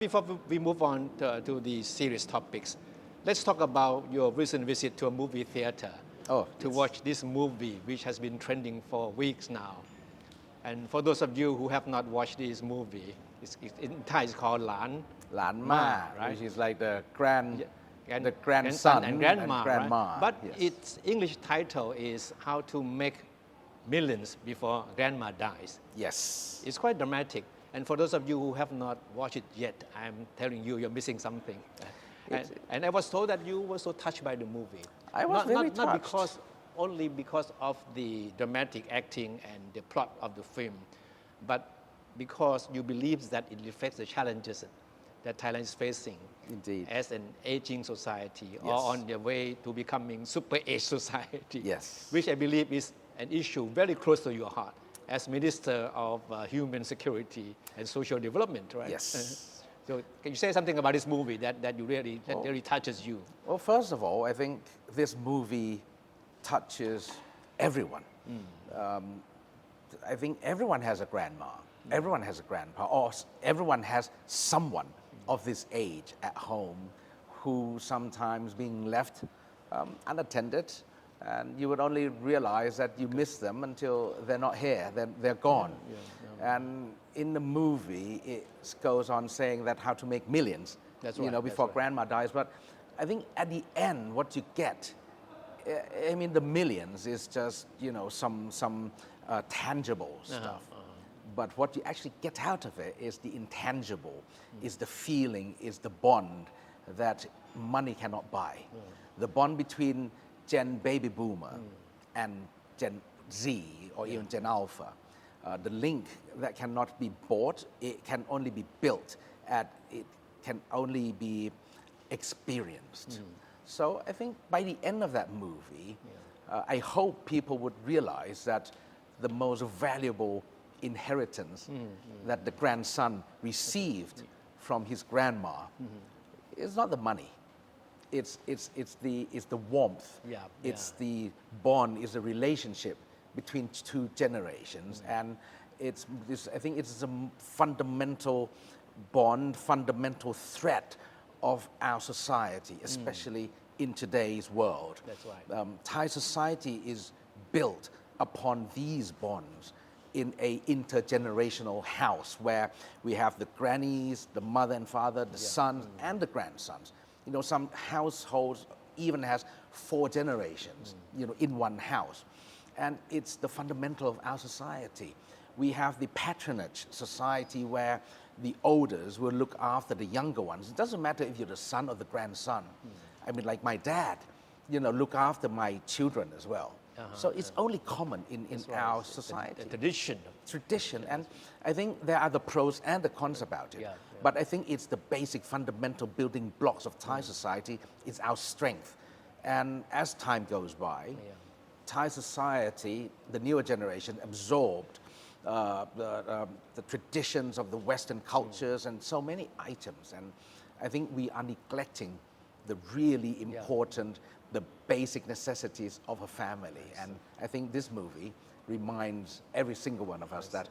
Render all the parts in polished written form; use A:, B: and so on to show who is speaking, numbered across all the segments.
A: Before we move on to the serious topics, let's talk about your recent visit to a movie theater to watch this movie, which has been trending for weeks now. And for those of you who have not watched this movie, in Thai it's called หลาน
B: right? Which is like the grandson
A: and grandma,
B: grandma.
A: Right? But
B: yes.
A: its English title is How to Make Millions Before Grandma Dies.
B: Yes.
A: It's quite dramatic. And for those of you who have not watched it yet, I'm telling you, you're missing something. And I was told that you were so touched by the movie.
B: I was very touched.
A: Not only because of the dramatic acting and the plot of the film, but because you believe that it reflects the challenges that Thailand is facing.
B: Indeed.
A: As an aging society or
B: Yes.
A: on the way to becoming super age society.
B: Yes.
A: Which I believe is an issue very close to your heart as Minister of Human Security and Social Development, right?
B: Yes.
A: So can you say something about this movie that really touches you?
B: Well, first of all, I think this movie touches everyone. I think everyone has a grandma, everyone has a grandpa, or everyone has someone of this age at home who sometimes being left unattended, and you would only realize that you miss them until they're not here, then they're gone. And in the movie, it goes on saying that how to make millions,
A: That's right,
B: before
A: that's right.
B: grandma dies. But I think at the end, what you get, I mean, the millions is just, some tangible stuff. But what you actually get out of it is the intangible, is the feeling, is the bond that money cannot buy. The bond between Gen Baby Boomer and Gen Z or even Gen Alpha. The link that cannot be bought, it can only be built, and it can only be experienced. So I think by the end of that movie, I hope people would realize that the most valuable inheritance that the grandson received from his grandma is not the money. It's the warmth. It's the bond. It's the relationship between two generations, and I think it's a fundamental bond, fundamental threat of our society, especially in today's world.
A: That's right.
B: Thai society is built upon these bonds in a intergenerational house where we have the grannies, the mother and father, the sons, and the grandsons. Some households even has 4 generations, in one house. And it's the fundamental of our society. We have the patronage society where the elders will look after the younger ones. It doesn't matter if you're the son or the grandson. I mean, like my dad, look after my children as well. So it's only common in our society. Tradition. And I think there are the pros and the cons about it. But I think it's the basic fundamental building blocks of Thai society. It's our strength. And as time goes by, Thai society, the newer generation, absorbed the traditions of the Western cultures and so many items. And I think we are neglecting the really important, the basic necessities of a family. And I think this movie reminds every single one of us that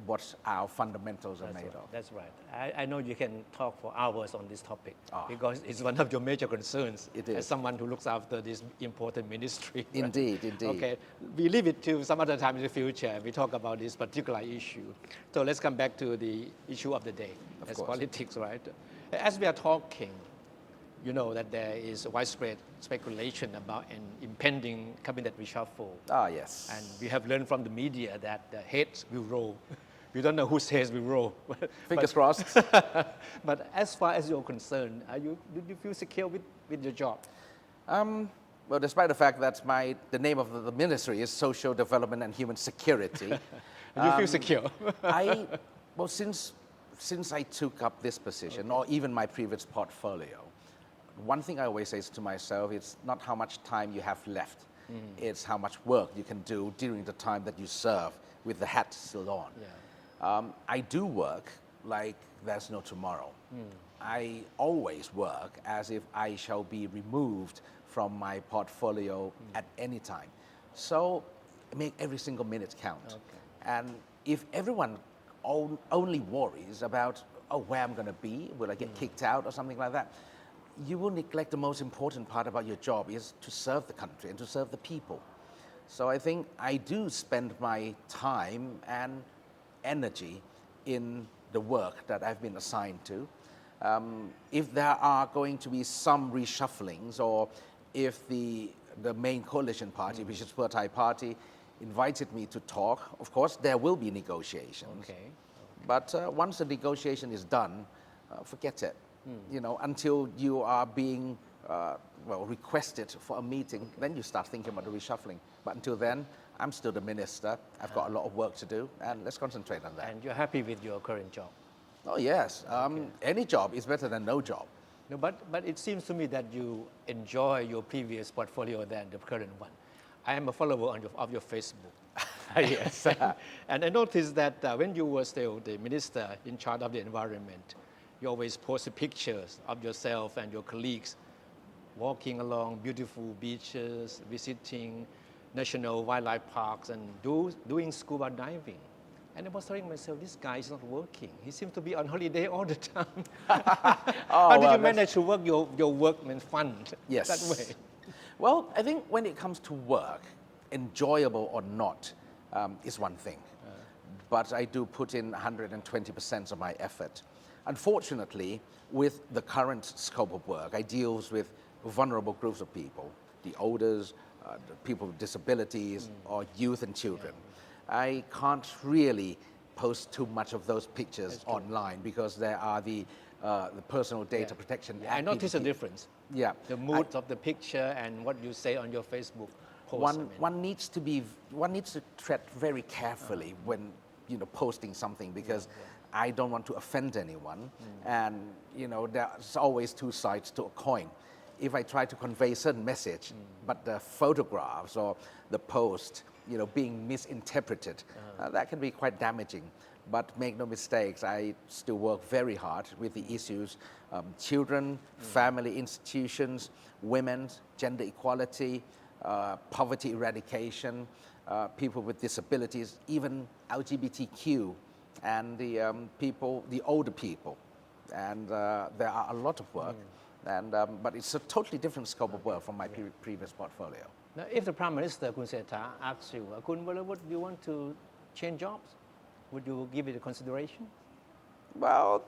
B: what our fundamentals are made of.
A: That's right. I know you can talk for hours on this topic because it's one of your major concerns as someone who looks after this important ministry. Right?
B: Indeed.
A: Okay, we leave it to some other time in the future. We talk about this particular issue. So let's come back to the issue of the day. That's politics, right? As we are talking, you know that there is widespread speculation about an impending cabinet reshuffle.
B: Yes.
A: And we have learned from the media that the heads will roll. We don't know whose heads will roll.
B: Fingers crossed.
A: But as far as you're concerned, do you feel secure with your job?
B: Well, despite the fact that the name of the ministry is Social Development and Human Security.
A: You feel secure?
B: Since I took up this position, or even my previous portfolio, one thing I always say to myself, it's not how much time you have left, it's how much work you can do during the time that you serve with the hat still on. I do work like there's no tomorrow. I always work as if I shall be removed from my portfolio at any time. So make every single minute count. And if everyone only worries about oh, where I'm going to be, will I get kicked out or something like that, you will neglect the most important part about your job is to serve the country and to serve the people. So I think I do spend my time and energy in the work that I've been assigned to. If there are going to be some reshufflings, or if the main coalition party, which is Chartthai Party, invited me to talk, of course there will be negotiations.
A: Okay.
B: But once the negotiation is done, forget it. You know, until you are being requested for a meeting, then you start thinking about the reshuffling. But until then, I'm still the minister. I've got a lot of work to do, and let's concentrate on that.
A: And you're happy with your current job?
B: Oh yes, any job is better than no job.
A: No, but it seems to me that you enjoy your previous portfolio than the current one. I am a follower of your Facebook.
B: Yes.
A: And I noticed that when you were still the minister in charge of the environment, you always post pictures of yourself and your colleagues walking along beautiful beaches, visiting national wildlife parks, and doing scuba diving. And I was telling myself, this guy is not working. He seems to be on holiday all the time. How did you manage to work your workman fun
B: Yes.
A: that way?
B: Well, I think when it comes to work, enjoyable or not, is one thing. But I do put in 120% of my effort. Unfortunately, with the current scope of work, I deal with vulnerable groups of people, the elders, the people with disabilities, or youth and children. I can't really post too much of those pictures online because there are the personal data protection.
A: I noticed a difference.
B: Yeah.
A: The mood of the picture and what you say on your Facebook post.
B: One needs to tread very carefully when posting something, because I don't want to offend anyone, and there's always two sides to a coin. If I try to convey a certain message, but the photographs or the post being misinterpreted, that can be quite damaging. But make no mistakes, I still work very hard with the issues, children, family institutions, women, gender equality, poverty eradication, people with disabilities, even LGBTQ, and the older people. And there are a lot of work, but it's a totally different scope of work from my previous portfolio.
A: Now, if the Prime Minister, Kun Sethar, asks you, Kun Varawut, do you want to change jobs? Would you give it a consideration?
B: Well,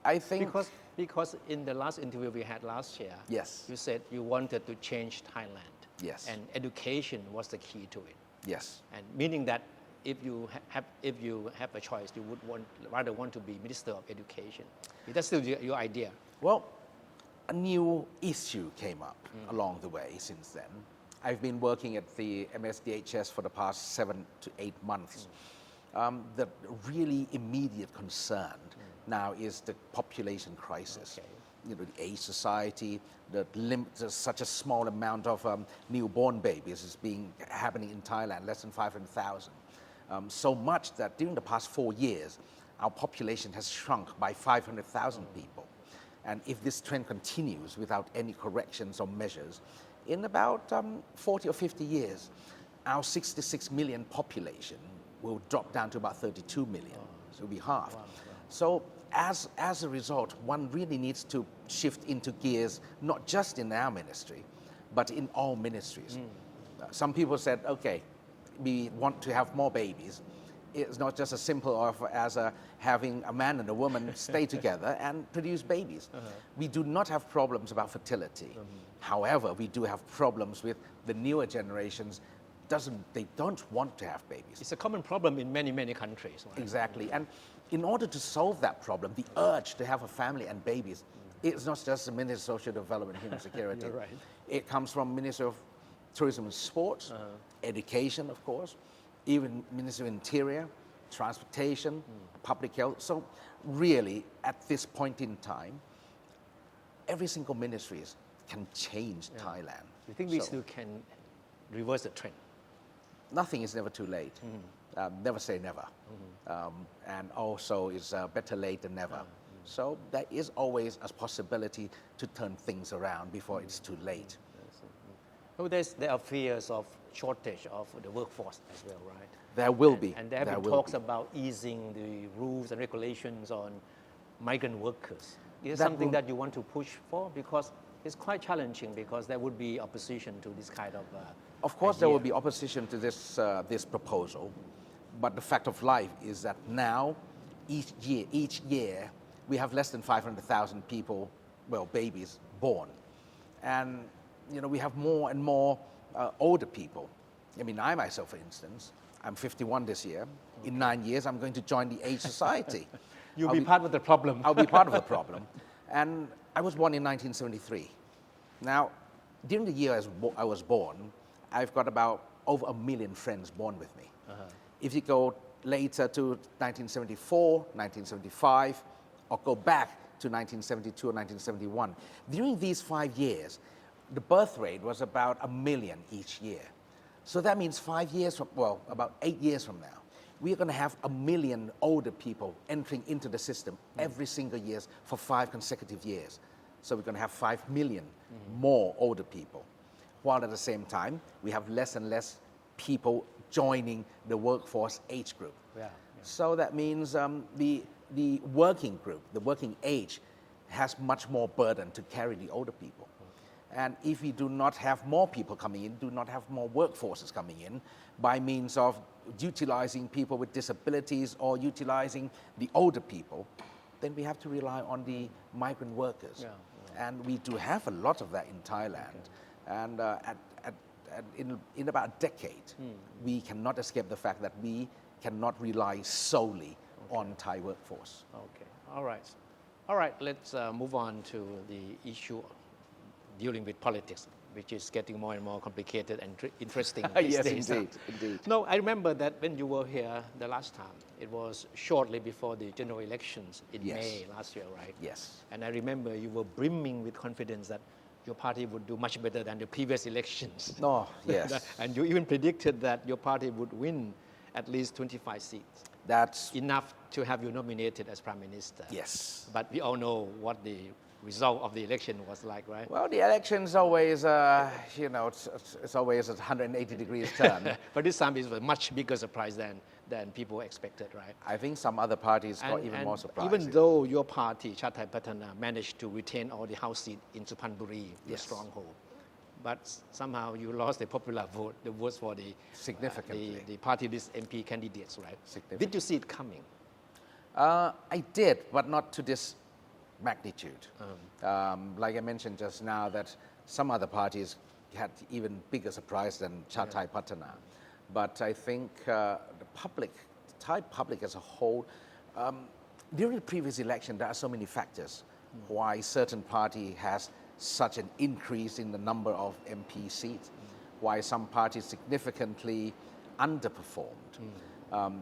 B: I think...
A: Because in the last interview we had last year,
B: yes,
A: you said you wanted to change Thailand.
B: Yes.
A: And education was the key to it.
B: Yes.
A: And meaning that if you have a choice, you would rather want to be Minister of Education. Is that still your idea?
B: Well, a new issue came up along the way since then. I've been working at the MSDHS for the past 7 to 8 months. The really immediate concern now is the population crisis. Okay. The age society, there's such a small amount of newborn babies is happening in Thailand, less than 500,000. So much that during the past 4 years, our population has shrunk by 500,000 people. And if this trend continues without any corrections or measures, in about 40 or 50 years, our 66 million population will drop down to about 32 million. So it'll be half. Wow. So as a result, one really needs to shift into gears, not just in our ministry, but in all ministries. Some people said, okay, we want to have more babies. It's not just as simple as having a man and a woman stay together and produce babies. We do not have problems about fertility. However, we do have problems with the newer generations. They don't want to have babies.
A: It's a common problem in many, many countries. Right?
B: Exactly. And in order to solve that problem, the urge to have a family and babies, it's not just the Ministry of Social Development and Human Security.
A: You're right.
B: It comes from Ministry of Tourism and Sports, Education, of course, even Ministry of Interior, Transportation, Public Health. So really, at this point in time, every single ministry can change Thailand.
A: You think we still can reverse the trend?
B: Nothing is never too late. Never say never. And also, it's better late than never. So there is always a possibility to turn things around before it's too late.
A: So there are fears of shortage of the workforce as well, right?
B: There will be.
A: And there have been talks about easing the rules and regulations on migrant workers. Is it
B: That
A: something
B: will-
A: that you want to push for? Because it's quite challenging because there would be opposition to this kind of
B: Of course, there
A: idea.
B: will be opposition to this proposal, but the fact of life is that now, each year, we have less than 500,000 people, well, babies born, and we have more and more older people. I mean, I myself, for instance, I'm 51 this year. In 9 years, I'm going to join the Age Society.
A: You'll
B: I'll
A: be part of the problem.
B: I'll be part of the problem. And I was born in 1973. Now, during the year I was born, I've got about over 1 million friends born with me. If you go later to 1974, 1975, or go back to 1972 or 1971, during these 5 years, the birth rate was about 1 million each year. So that means 5 years from, well, about 8 years from now, we're going to have 1 million older people entering into the system every single year for 5 consecutive years. So we're going to have 5 million more older people. While at the same time, we have less and less people joining the workforce age group.
A: Yeah.
B: So that means the working group, the working age, has much more burden to carry the older people. And if we do not have more people coming in, do not have more workforces coming in by means of utilizing people with disabilities or utilizing the older people, then we have to rely on the migrant workers.
A: Yeah.
B: And we do have a lot of that in Thailand. And in about a decade, we cannot escape the fact that we cannot rely solely on Thai workforce.
A: Okay. All right. All right. Let's move on to the issue dealing with politics, which is getting more and more complicated and interesting these
B: Yes,
A: days.
B: indeed.
A: No, I remember that when you were here the last time, it was shortly before the general elections in
B: Yes.
A: May last year, right?
B: Yes.
A: And I remember you were brimming with confidence that your party would do much better than the previous elections.
B: No, yes.
A: And you even predicted that your party would win at least 25 seats,
B: That's,
A: enough to have you nominated as prime minister.
B: yes.
A: But we all know what the result of the election was like, right?
B: Well, the election's always, it's always a 180 degrees turn.
A: But this time it was a much bigger surprise than people expected, right?
B: I think some other parties got even more surprised.
A: Even though your party, Chartthai Pattana, managed to retain all the house seats in Suphanburi, the
B: Yes.
A: stronghold, but somehow you lost the popular vote, the votes for the
B: Significantly.
A: the party list MP candidates, right?
B: Significantly.
A: Did you see it coming?
B: I did, but not to this magnitude. Like I mentioned just now, that some other parties had even bigger surprise than Chartthai Pattana. But I think the Thai public as a whole, during the previous election, there are so many factors why certain party has such an increase in the number of MP seats, why some parties significantly underperformed.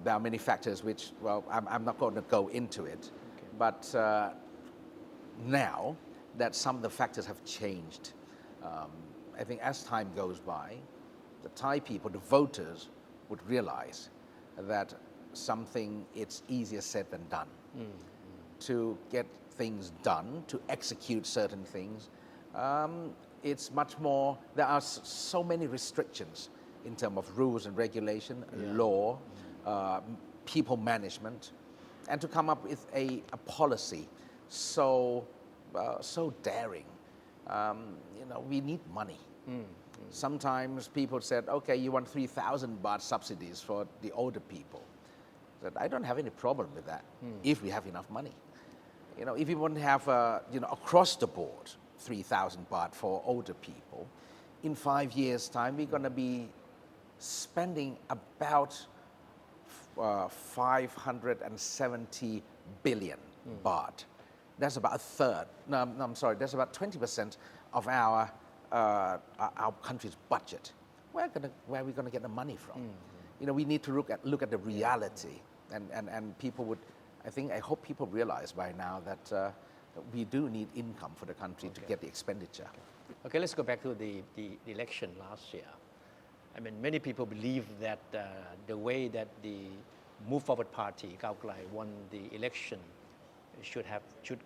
B: There are many factors which, well, I'm not going to go into it, but now that some of the factors have changed, I think as time goes by, the Thai people, the voters, would realize that something, it's easier said than done. To get things done, to execute certain things, it's much more, there are so many restrictions in terms of rules and regulation, law, people management, and to come up with a policy so daring. We need money. Sometimes people said, okay, you want 3,000 baht subsidies for the older people. I said, I don't have any problem with that if we have enough money. If you want to have, across the board, 3,000 baht for older people, in 5 years' time, we're going to be spending about 570 billion baht. That's about a third. No, I'm sorry. That's about 20% of our country's budget. Where are we going to get the money from? We need to look at the reality, and people would. I hope people realize by now that we do need income for the country to get the expenditure.
A: Okay, let's go back to the election last year. I mean, many people believe that the way that the Move Forward Party, Khao Klai, won the election should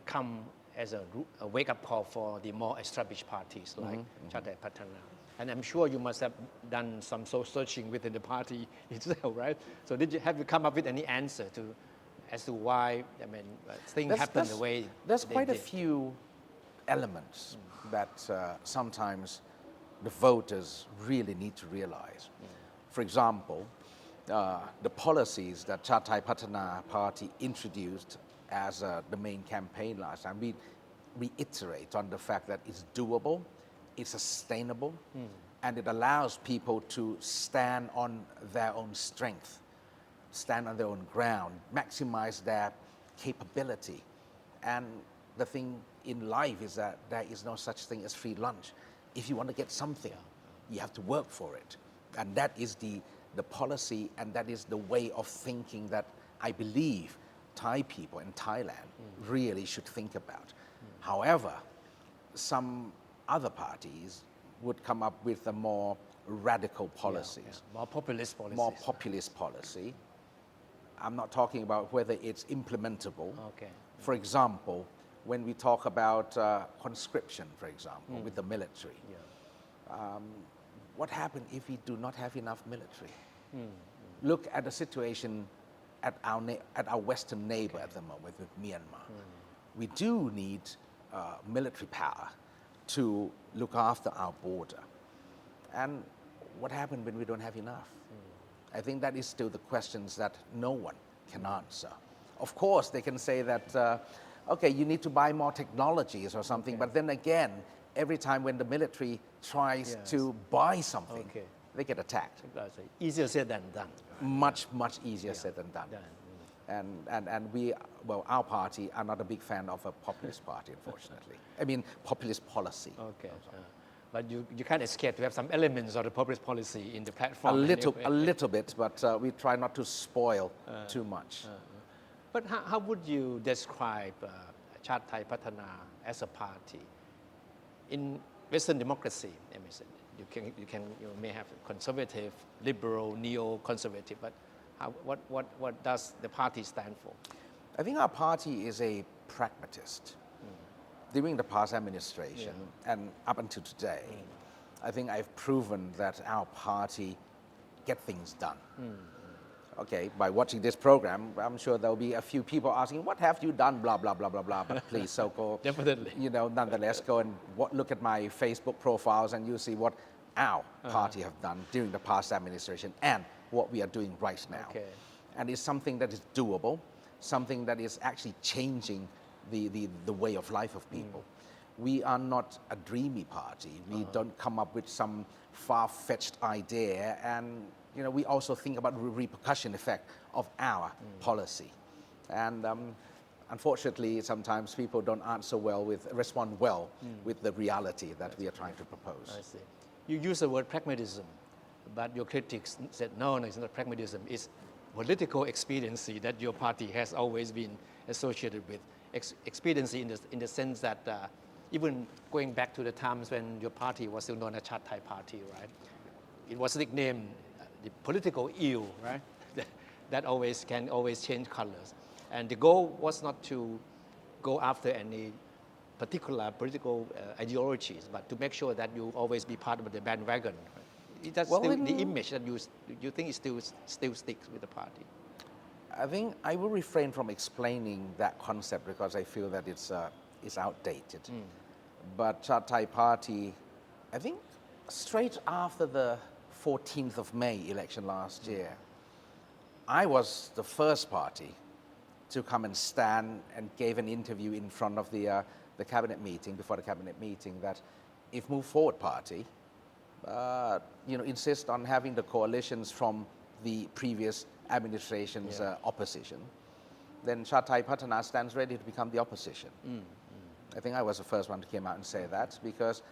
A: come as a wake-up call for the more established parties like Chartthai Pattana. And I'm sure you must have done some soul searching within the party itself, right? So have you come up with any answer to as to why, I mean, things happen the way
B: there's
A: they
B: quite a
A: did.
B: few elements that sometimes the voters really need to realize. For example, the policies that Chartthai Pattana Party introduced as the main campaign last time, we reiterate on the fact that it's doable, it's sustainable, and it allows people to stand on their own strength, stand on their own ground, maximize their capability. And the thing in life is that there is no such thing as free lunch. If you want to get something, you have to work for it. And that is the policy, and that is the way of thinking that I believe Thai people in Thailand really should think about. However, some other parties would come up with a more radical policies.
A: More populist policies.
B: More populist policy. I'm not talking about whether it's implementable.
A: Okay.
B: For example, when we talk about conscription, for example, with the military, what happens if we do not have enough military? Look at the situation at our Western neighbor at the moment with Myanmar. We do need military power to look after our border. And what happens when we don't have enough? I think that is still the questions that no one can answer. Of course, they can say that, okay, you need to buy more technologies or something, but then again, every time when the military tries to buy something, they get attacked.
A: Easier said than done.
B: Much easier said than done. And we, well, our party are not a big fan of a populist party, unfortunately. I mean, populist policy.
A: Okay. But you can't escape to have some elements of the populist policy in the platform.
B: A little bit, but we try not to spoil too much.
A: But how would you describe Chartthai Pattana as a party? In Western democracy, you may have conservative, liberal, neo-conservative, but what does the party stand for?
B: I think our party is a pragmatist. During the past administration and up until today, I think I've proven that our party get things done. Okay, by watching this program, I'm sure there'll be a few people asking, what have you done, blah, blah, blah, blah, blah, but please, so-called,
A: Definitely.
B: Nonetheless, go and look at my Facebook profiles and you'll see what our party have done during the past administration and what we are doing right now.
A: Okay.
B: And it's something that is doable, something that is actually changing the way of life of people. We are not a dreamy party. We don't come up with some far-fetched idea, and we also think about the repercussion effect of our policy. And unfortunately, sometimes people don't respond well with the reality that we are trying to propose.
A: I see. You use the word pragmatism, but your critics said, no, it's not pragmatism. It's political expediency that your party has always been associated with. Expediency in the sense that even going back to the times when your party was still known as Chartthai Party, right? It was nicknamed the political eel, right? that can always change colors. And the goal was not to go after any particular political ideologies, but to make sure that you always be part of the bandwagon. Right? That's still the image that you think is still sticks with the party.
B: I think I will refrain from explaining that concept because I feel that it's outdated. But Chartthai Party, I think straight after the 14th of May election last year, I was the first party to come and stand and gave an interview in front of the cabinet meeting, before the cabinet meeting, that if Move Forward Party, insist on having the coalitions from the previous administration's opposition, then Chartthai Pattana stands ready to become the opposition. I think I was the first one to come out and say that because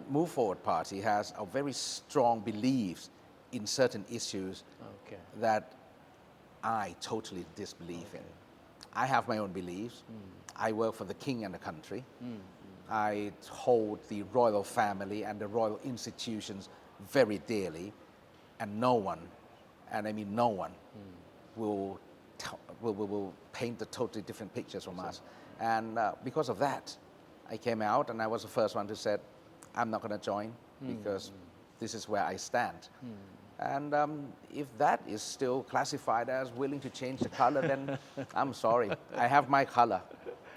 B: Move Forward Party has a very strong beliefs in certain issues that I totally disbelieve in. I have my own beliefs. I work for the king and the country. I hold the royal family and the royal institutions very dearly, and no one, and I mean no one, will paint a totally different pictures from us. And because of that, I came out and I was the first one to say, I'm not going to join because this is where I stand. And if that is still classified as willing to change the color, then I'm sorry. I have my color.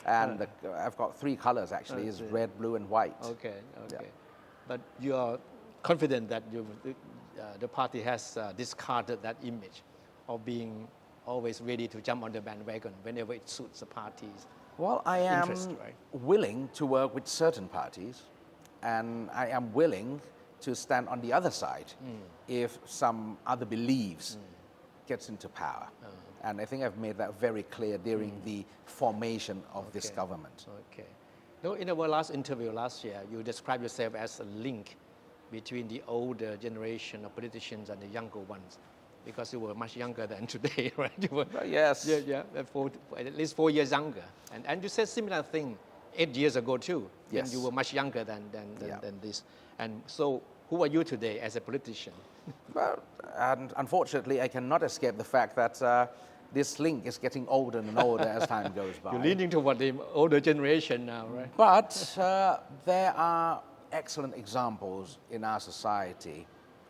B: And I've got three colors actually, is red, blue, and white.
A: Okay.
B: Yeah.
A: But you are confident that the party has discarded that image of being always ready to jump on the bandwagon whenever it suits the party's
B: Well, I am
A: interest, right?
B: willing to work with certain parties, and I am willing to stand on the other side if some other beliefs gets into power. And I think I've made that very clear during the formation of this government.
A: Okay. No, in our last interview last year, you described yourself as a link between the older generation of politicians and the younger ones, because you were much younger than today, right? You were,
B: Yes.
A: Yeah, at least 4 years younger. And you said similar thing 8 years ago too, when
B: Yes.
A: you were much younger than this. And so, who are you today as a politician?
B: Well, and unfortunately, I cannot escape the fact that this link is getting older and older as time goes by.
A: You're leaning toward the older generation now, right?
B: But there are excellent examples in our society.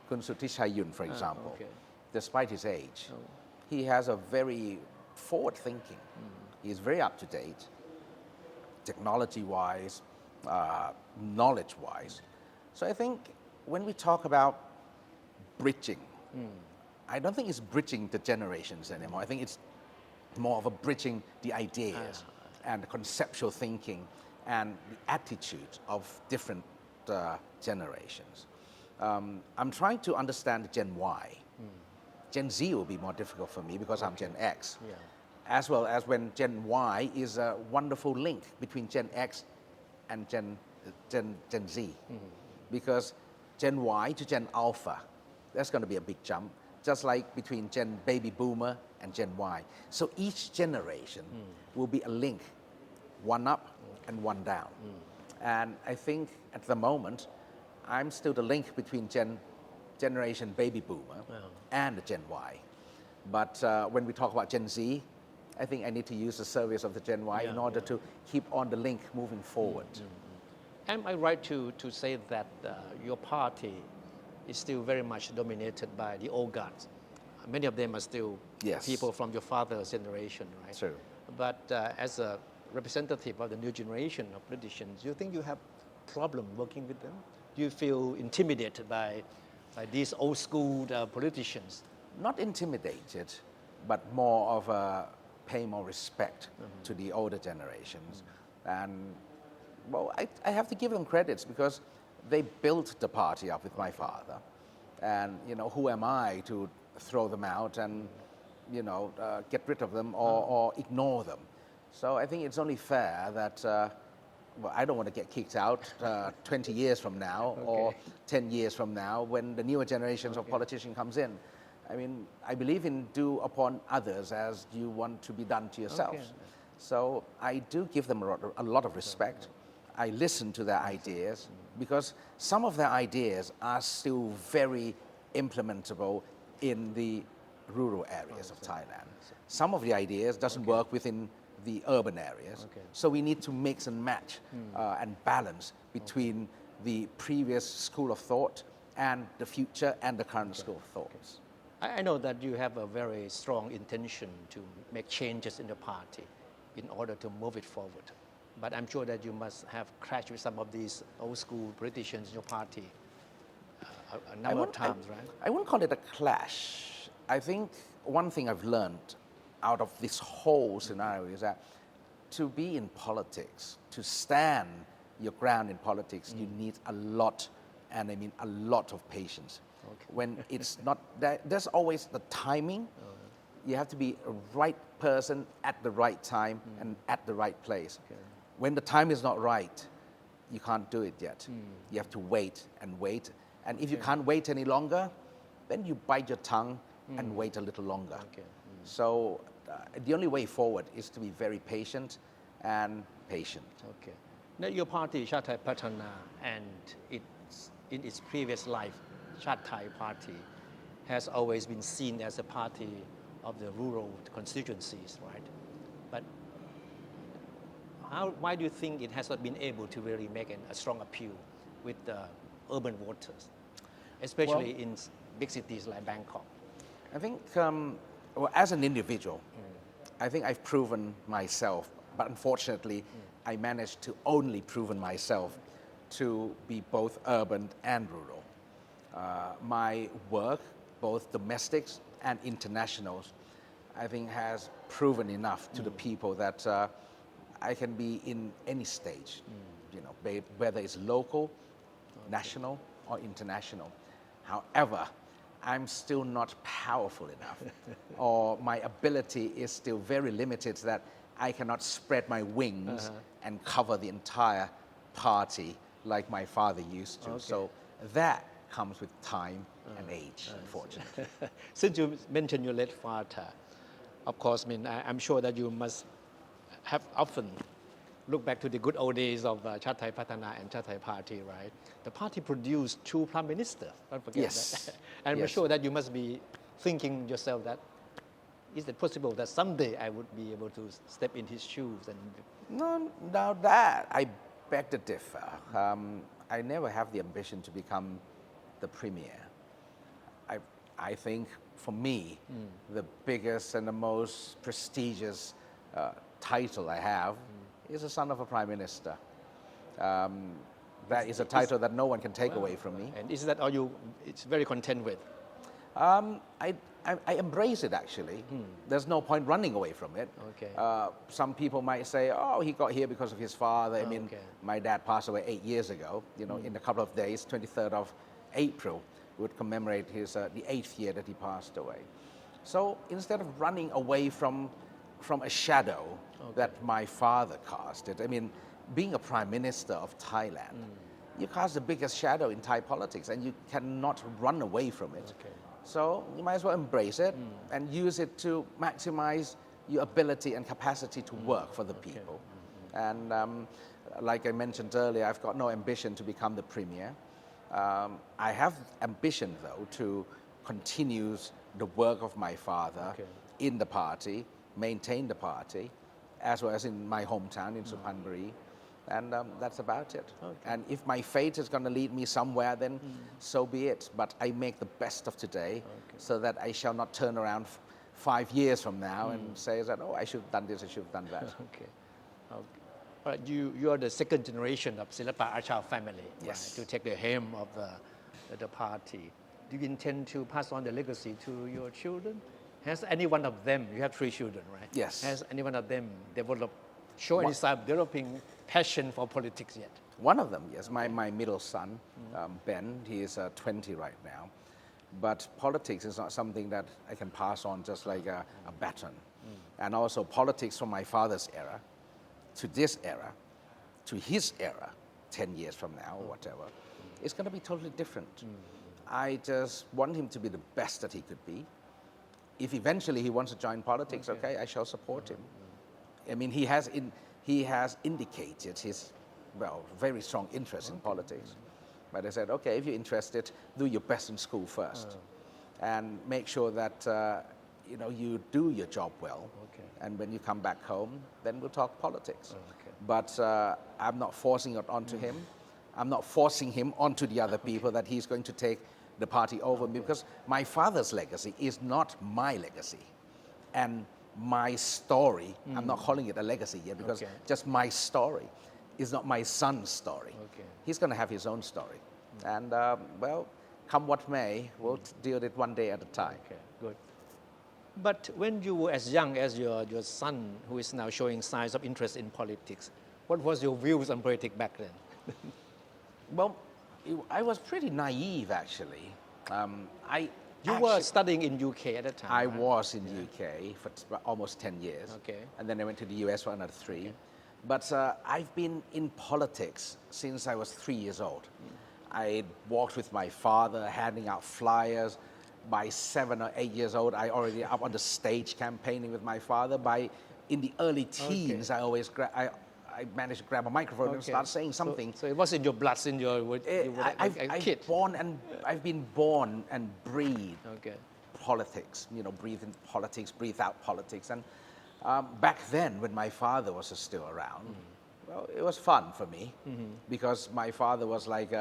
B: Kun Suthishayun, for example,
A: okay.
B: despite his age, he has a very forward thinking. He is very up to date, technology-wise, knowledge-wise. So I think when we talk about bridging, I don't think it's bridging the generations anymore. I think it's more of a bridging the ideas and the conceptual thinking and the attitude of different generations. I'm trying to understand Gen Y. Gen Z will be more difficult for me because I'm Gen X.
A: Yeah.
B: As well as when Gen Y is a wonderful link between Gen X and Gen Z. Because Gen Y to Gen Alpha, that's going to be a big jump, just like between Gen Baby Boomer and Gen Y. So each generation will be a link, one up and one down. And I think at the moment, I'm still the link between generation Baby Boomer and Gen Y. But when we talk about Gen Z, I think I need to use the service of the Gen Y in order to keep on the link moving forward.
A: Am I right to say that your party is still very much dominated by the old guards? Many of them are still
B: Yes.
A: people from your father's generation, right?
B: True.
A: But as a representative of the new generation of politicians, do you think you have problem working with them? Do you feel intimidated by these old school politicians?
B: Not intimidated, but more of pay more respect to the older generations. And well, I have to give them credits because they built the party up with my father. And, who am I to throw them out and, get rid of them or ignore them? So I think it's only fair that, I don't want to get kicked out 20 years from now or 10 years from now when the newer generations of politicians comes in. I mean, I believe in do upon others as you want to be done to yourselves. So I do give them a lot of respect. I listen to their ideas because some of their ideas are still very implementable in the rural areas of Thailand. Some of the ideas doesn't work within the urban areas. So we need to mix and match and balance between the previous school of thought and the future and the current school of thoughts.
A: I know that you have a very strong intention to make changes in the party in order to move it forward. But I'm sure that you must have clashed with some of these old school politicians in your party a number of times, right?
B: I wouldn't call it a clash. I think one thing I've learned out of this whole scenario is that to be in politics, to stand your ground in politics, you need a lot, and I mean a lot of patience. When it's not, there's always the timing. You have to be a right person at the right time and at the right place. When the time is not right, you can't do it yet. You have to wait and wait. And if you can't wait any longer, then you bite your tongue and wait a little longer. So the only way forward is to be very patient and patient.
A: Okay. Now your party, Chartthai Pattana, and in its previous life, Chartthai Party, has always been seen as a party of the rural constituencies, right? But why do you think it has not been able to really make a strong appeal with the urban voters, especially in big cities like Bangkok?
B: I think, well, as an individual, I think I've proven myself, but unfortunately, I managed to only proven myself to be both urban and rural. My work, both domestics and internationals, I think has proven enough to the people that I can be in any stage, you know, whether it's local, national, or international. However, I'm still not powerful enough, or my ability is still very limited that I cannot spread my wings and cover the entire party like my father used to. So that comes with time and age, unfortunately.
A: Since you mentioned your late father, of course, I mean, I'm sure that you must have often look back to the good old days of Chartthai Pattana and Chartthai Party, right? The party produced 2 prime ministers, don't forget
B: Yes.
A: that. And I'm
B: Yes.
A: sure that you must be thinking yourself that, is it possible that someday I would be able to step in his shoes? And
B: No, now that I beg to differ. I never have the ambition to become the premier. I think for me, the biggest and the most prestigious title I have is the son of a prime minister. That is a title that no one can take away from me.
A: And is that all you, it's very content with?
B: I embrace it actually. There's no point running away from it.
A: Okay.
B: Some people might say, oh, he got here because of his father. I mean,
A: Okay.
B: my dad passed away 8 years ago. You know, in a couple of days, 23rd of April, we would commemorate his, the 8th year that he passed away. So instead of running away from a shadow that my father casted, I mean, being a prime minister of Thailand, you cast the biggest shadow in Thai politics and you cannot run away from it.
A: Okay.
B: So you might as well embrace it and use it to maximize your ability and capacity to work for the people. And like I mentioned earlier, I've got no ambition to become the premier. I have ambition, though, to continue the work of my father in the party, maintain the party, as well as in my hometown in Suphanburi. And that's about it. And if my fate is going to lead me somewhere, then so be it. But I make the best of today so that I shall not turn around 5 years from now and say that, oh, I should have done this, I should have done that.
A: Okay. All right, you are the second generation of Silpa-archa family,
B: Yes.
A: right, to take the helm of the party. Do you intend to pass on the legacy to your children? Has any one of them, you have 3 children, right?
B: Yes.
A: Has any one of them show any sign of developing passion for politics yet?
B: One of them, yes, my middle son, Ben, he is 20 right now. But politics is not something that I can pass on just like a baton. And also politics from my father's era to this era, to his era, 10 years from now or whatever, it's going to be totally different. I just want him to be the best that he could be. If eventually he wants to join politics, okay, I shall support him. I mean, he has indicated his, well, very strong interest in politics. But I said, okay, if you're interested, do your best in school first. And make sure that, you know, you do your job well. And when you come back home, then we'll talk politics. But I'm not forcing it onto him. I'm not forcing him onto the other people that he's going to take the party over me, because my father's legacy is not my legacy. And my story, I'm not calling it a legacy yet, because just my story is not my son's story. He's going to have his own story. And, well, come what may, we'll deal with it one day at a time.
A: Okay, good. But when you were as young as your son, who is now showing signs of interest in politics, what was your views on politics back then?
B: Well, I was pretty naive, actually.
A: You were studying in UK at the time,
B: I
A: right?
B: was in UK for almost 10 years.
A: Okay.
B: And then I went to the US for another 3. But I've been in politics since I was 3 years old. I walked with my father, handing out flyers. By 7 or 8 years old, I already up on the stage campaigning with my father. In the early teens, I managed to grab a microphone and start saying something.
A: So it was in your blood, in your kid.
B: I've been born and breathed
A: Okay.
B: politics, you know, breathe in politics, breathe out politics. And back then, when my father was still around, well, it was fun for me because my father was like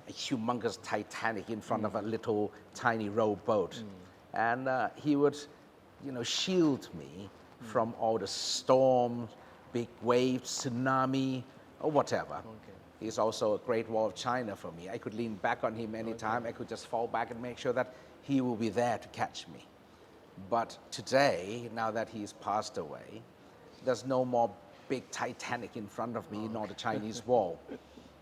B: a humongous Titanic in front of a little tiny rowboat. And he would, shield me from all the storms, big waves, tsunami, or whatever. He's also a Great Wall of China for me. I could lean back on him anytime. I could just fall back and make sure that he will be there to catch me. But today, now that he's passed away, there's no more big Titanic in front of me, nor the Chinese wall.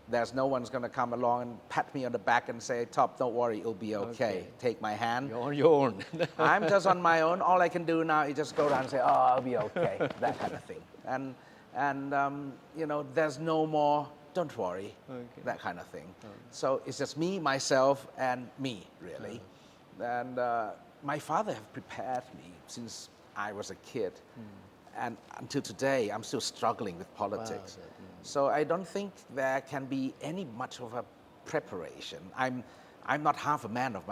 B: There's no one's going to come along and pat me on the back and say, Top, don't worry, it'll be okay. Take my hand.
A: You're on your own.
B: I'm just on my own. All I can do now is just go down and say, oh, I'll be okay, that kind of thing. And there's no more, don't worry, that kind of thing. So it's just me, myself, and me, really. And my father have prepared me since I was a kid. And until today, I'm still struggling with politics.
A: Wow.
B: So I don't think there can be any much of a preparation. I'm not half a man of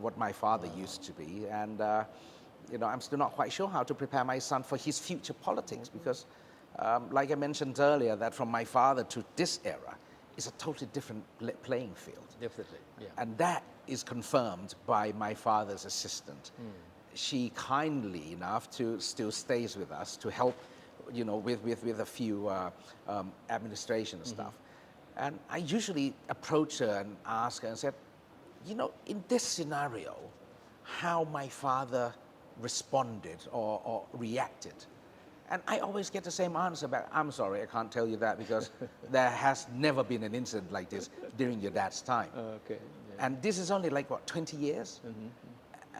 B: what my father used to be. And, I'm still not quite sure how to prepare my son for his future politics because, like I mentioned earlier, that from my father to this era is a totally different playing field.
A: Definitely, yeah.
B: And that is confirmed by my father's assistant. She kindly enough to still stays with us to help, with a few administration stuff. And I usually approach her and ask her and said, in this scenario, how my father responded or reacted. And I always get the same answer back. I'm sorry, I can't tell you that because there has never been an incident like this during your dad's time.
A: Okay. Yeah.
B: And this is only 20 years?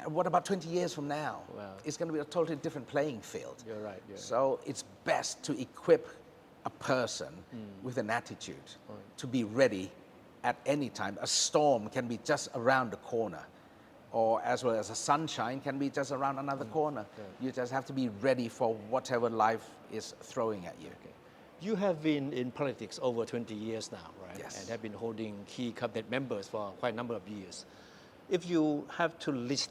B: What about 20 years from now?
A: Wow.
B: It's going to be a totally different playing field.
A: You're right.
B: So it's best to equip a person with an attitude to be ready at any time. A storm can be just around the corner, or as well as a sunshine can be just around another corner. You just have to be ready for whatever life is throwing at you.
A: Okay. You have been in politics over 20 years now, right?
B: Yes.
A: And have been holding key cabinet members for quite a number of years. If you have to list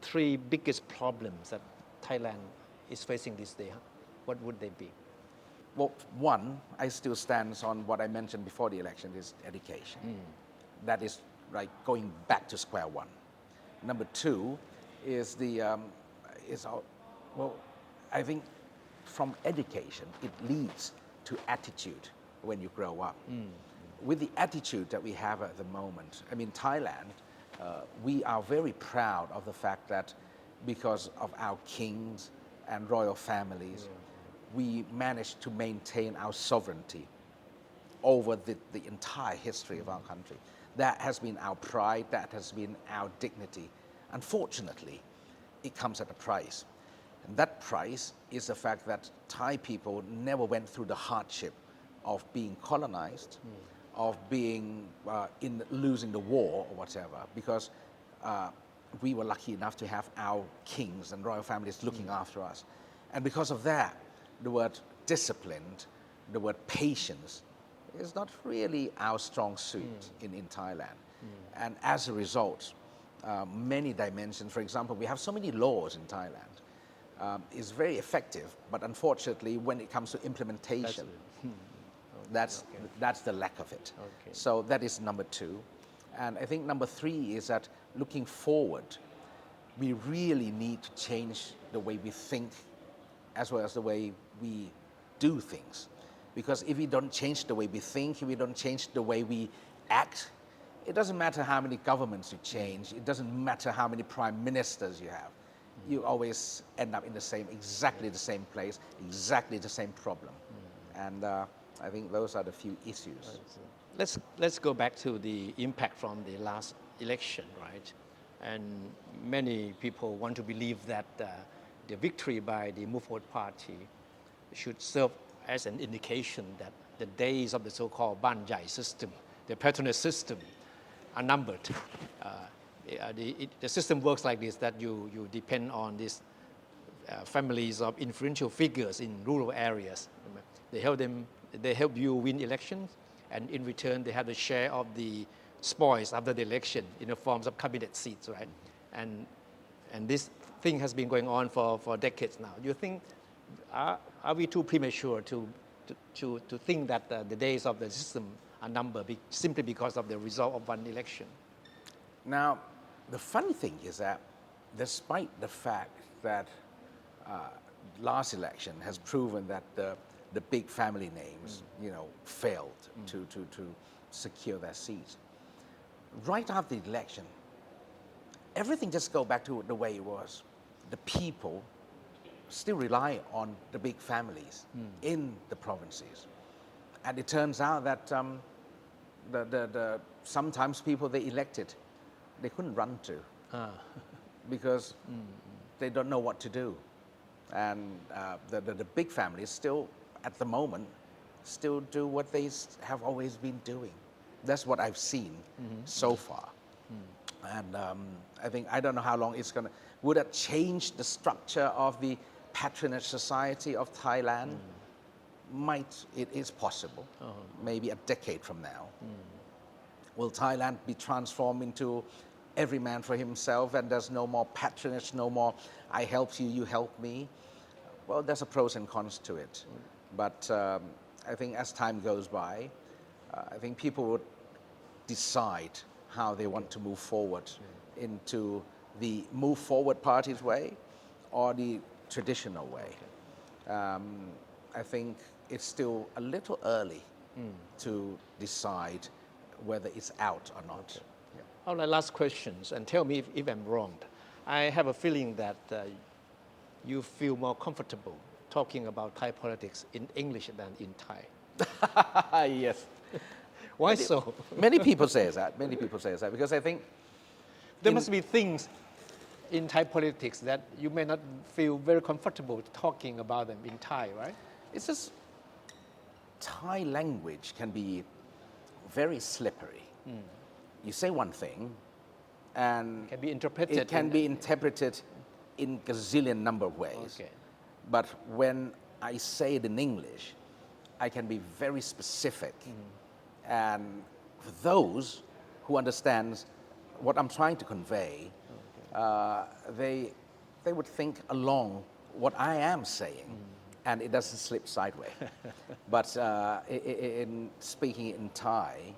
A: 3 biggest problems that Thailand is facing this day, what would they be?
B: Well, one, I still stand on what I mentioned before the election is education. That is going back to square one. Number 2 is I think from education, it leads to attitude when you grow up. With the attitude that we have at the moment, Thailand, we are very proud of the fact that because of our kings and royal families, we managed to maintain our sovereignty over the entire history of our country. That has been our pride, that has been our dignity. Unfortunately, it comes at a price. And that price is the fact that Thai people never went through the hardship of being colonized, of being in losing the war or whatever, because we were lucky enough to have our kings and royal families looking after us. And because of that, the word disciplined, the word patience is not really our strong suit in Thailand. And as a result, many dimensions, for example, we have so many laws in Thailand, is very effective, but unfortunately, when it comes to implementation, that's the lack of it.
A: Okay.
B: So that is number 2. And I think number 3 is that looking forward, we really need to change the way we think as well as the way we do things. Because if we don't change the way we think, if we don't change the way we act, it doesn't matter how many governments you change, it doesn't matter how many prime ministers you have, you always end up in exactly the same place, exactly the same problem. And I think those are the few issues.
A: Let's go back to the impact from the last election, right? And many people want to believe that the victory by the Move Forward Party should serve as an indication that the days of the so-called Ban Jai system, the patronage system, are numbered. The system works like this, that you depend on these families of influential figures in rural areas. They help you win elections, and in return, they have the share of the spoils after the election in the forms of cabinet seats, right? And this thing has been going on for decades now. Do you think, are we too premature to to think that the days of the system are numbered simply because of the result of one election.
B: Now, the funny thing is that despite the fact that last election has proven that the big family names, failed to secure their seats, right after the election, everything just go back to the way it was. The people still rely on the big families in the provinces. And it turns out that sometimes people they elected, they couldn't run to because they don't know what to do. And the big families still, at the moment, still do what they have always been doing. That's what I've seen so far. And I don't know how long it's going to, would it change the structure of the patronage society of Thailand? It is possible, maybe a decade from now. Will Thailand be transformed into every man for himself and there's no more patronage, no more I help you, you help me? Well, there's a pros and cons to it. But I think as time goes by, I think people would decide how they want to move forward into the move forward party's way or the traditional way. I think it's still a little early to decide whether it's out or not.
A: Okay. Yeah. All right, last questions, and tell me if I'm wrong. I have a feeling that you feel more comfortable talking about Thai politics in English than in Thai.
B: Yes.
A: Why so?
B: Many people say that. Many people say that because I think
A: there must be things in Thai politics that you may not feel very comfortable talking about them in Thai, right?
B: It's just Thai language can be very slippery. You say one thing, and
A: it can be interpreted.
B: It can be interpreted in gazillion number of ways.
A: Okay.
B: But when I say it in English, I can be very specific. And for those who understand what I'm trying to convey, they would think along what I am saying, and it doesn't slip sideways. But in speaking in Thai,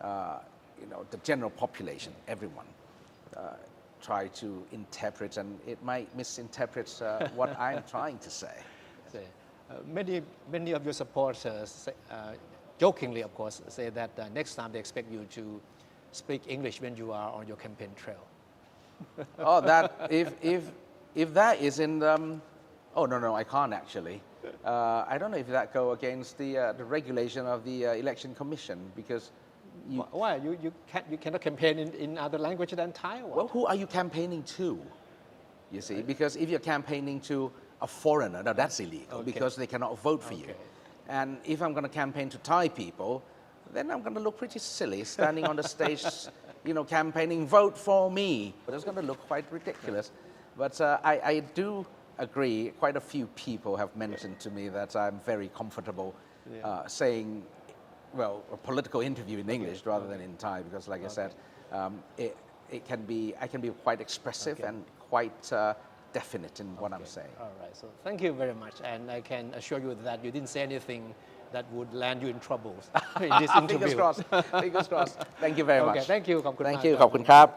B: the general population, everyone, try to interpret, and it might misinterpret what I'm trying to say.
A: Many of your supporters, jokingly of course, say that next time they expect you to speak English when you are on your campaign trail.
B: Oh, that if that is in no, I can't actually. I don't know if that go against the regulation of the election commission because.
A: Why you cannot campaign in other language than Thai? Or what?
B: Well, who are you campaigning to? You see, because if you're campaigning to a foreigner, now that's illegal because they cannot vote for you. And if I'm going to campaign to Thai people, then I'm going to look pretty silly standing on the stage, campaigning, vote for me. But it's going to look quite ridiculous. But I do agree, quite a few people have mentioned to me that I'm very comfortable saying, a political interview in English rather than in Thai, because like I said, I can be quite expressive and quite definite in what I'm saying.
A: All right, so thank you very much, and I can assure you that you didn't say anything that would land you in trouble in this interview.
B: Fingers crossed. Fingers crossed. Thank you very much.
A: Thank you. ขอบคุณมาก
B: Thank you. ขอบคุณครับ